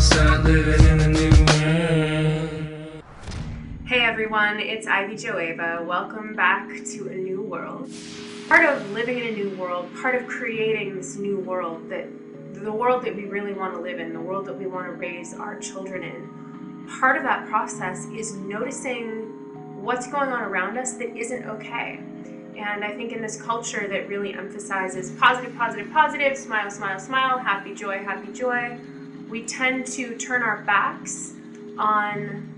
outside living in a new world. Hey everyone, it's Ivy Joeva. Welcome back to A New World. Part of living in a new world, part of creating this new world, the world that we really want to live in, the world that we want to raise our children in, part of that process is noticing what's going on around us that isn't okay. And I think in this culture that really emphasizes positive, positive, positive, smile, smile, smile, happy, joy, we tend to turn our backs on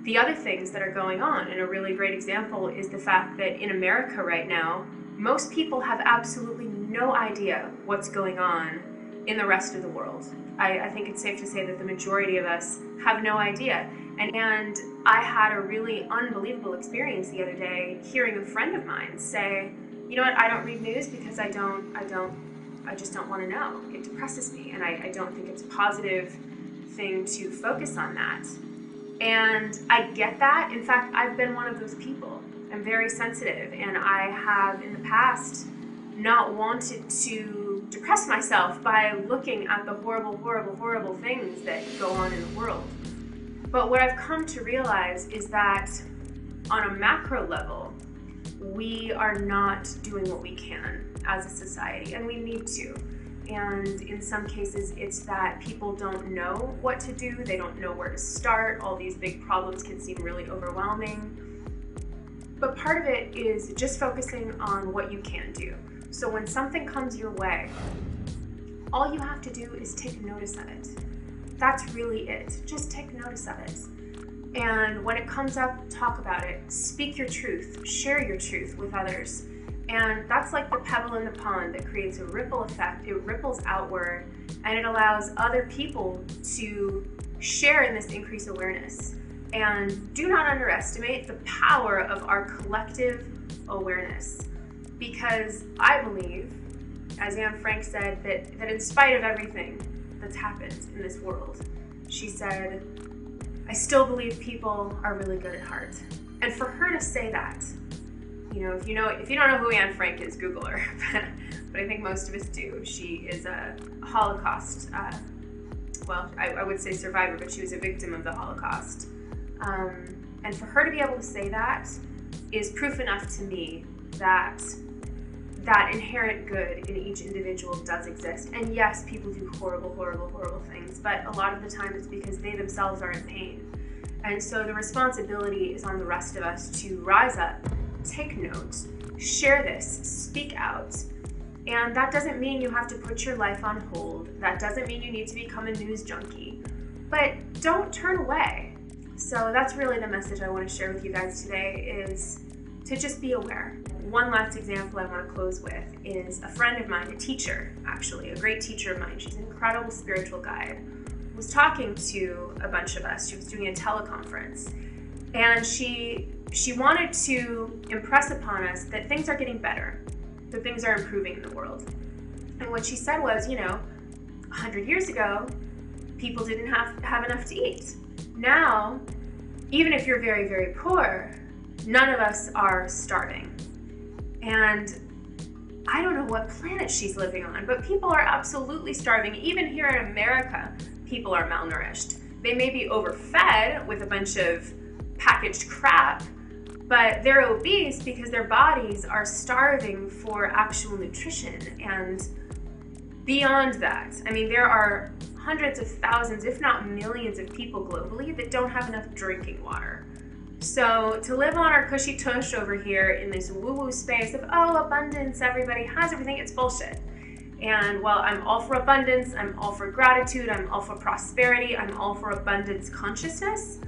the other things that are going on. And a really great example is the fact that in America right now, most people have absolutely no idea what's going on in the rest of the world. I think it's safe to say that the majority of us have no idea. And I had a really unbelievable experience the other day hearing a friend of mine say, you know what, I don't read news because I just don't want to know. It depresses me, and I don't think it's a positive thing to focus on that. And I get that. In fact, I've been one of those people. I'm very sensitive, and I have in the past not wanted to depress myself by looking at the horrible, horrible, horrible things that go on in the world. But what I've come to realize is that on a macro level, we are not doing what we can as a society, and we need to. And in some cases, it's that people don't know what to do. They don't know where to start. All these big problems can seem really overwhelming. But part of it is just focusing on what you can do. So when something comes your way, all you have to do is take notice of it. That's really it. Just take notice of it. And when it comes up, talk about it. Speak your truth. Share your truth with others. And that's like the pebble in the pond that creates a ripple effect. It ripples outward, and it allows other people to share in this increased awareness. And do not underestimate the power of our collective awareness. Because I believe, as Anne Frank said, that in spite of everything that's happened in this world, she said, I still believe people are really good at heart. And for her to say that, if you don't know who Anne Frank is, Google her. But I think most of us do. She is a Holocaust, I would say survivor, but she was a victim of the Holocaust. And for her to be able to say that is proof enough to me that inherent good in each individual does exist. And yes, people do horrible, horrible, horrible things, but a lot of the time it's because they themselves are in pain. And so the responsibility is on the rest of us to rise up, take note, share this, speak out. And that doesn't mean you have to put your life on hold. That doesn't mean you need to become a news junkie. But don't turn away. So that's really the message I want to share with you guys today, is to just be aware. One last example I want to close with is a friend of mine, a teacher, actually, a great teacher of mine. She's an incredible spiritual guide. Was talking to a bunch of us. She was doing a teleconference. And she wanted to impress upon us that things are getting better, that things are improving in the world. And what she said was, 100 years ago, people didn't have enough to eat. Now, even if you're very, very poor, none of us are starving. And I don't know what planet she's living on, but people are absolutely starving. Even here in America, people are malnourished. They may be overfed with a bunch of packaged crap, but they're obese because their bodies are starving for actual nutrition. And beyond that, there are hundreds of thousands, if not millions of people globally that don't have enough drinking water. So to live on our cushy tush over here in this woo-woo space of, abundance, everybody has everything, it's bullshit. And while I'm all for abundance, I'm all for gratitude, I'm all for prosperity, I'm all for abundance consciousness,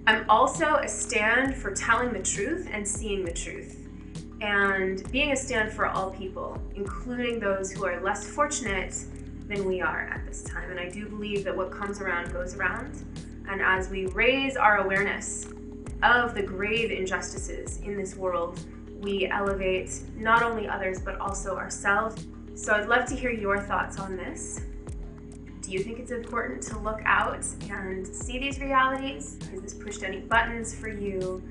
I'm also a stand for telling the truth and seeing the truth. And being a stand for all people, including those who are less fortunate than we are at this time. And I do believe that what comes around goes around. And as we raise our awareness of the grave injustices in this world, we elevate not only others, but also ourselves. So I'd love to hear your thoughts on this. Do you think it's important to look out and see these realities? Has this pushed any buttons for you?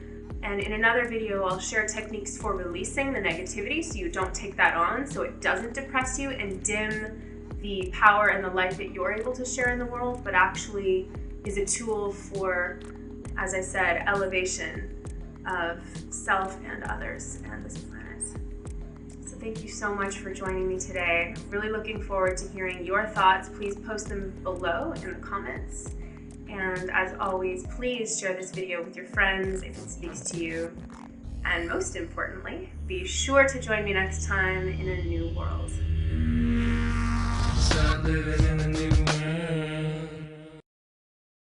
And in another video, I'll share techniques for releasing the negativity so you don't take that on, so it doesn't depress you and dim the power and the light that you're able to share in the world, but actually is a tool for, as I said, elevation of self and others and this planet. So thank you so much for joining me today. Really looking forward to hearing your thoughts. Please post them below in the comments. And as always, please share this video with your friends if it speaks to you. And most importantly, be sure to join me next time in a new world. Start living in a new world.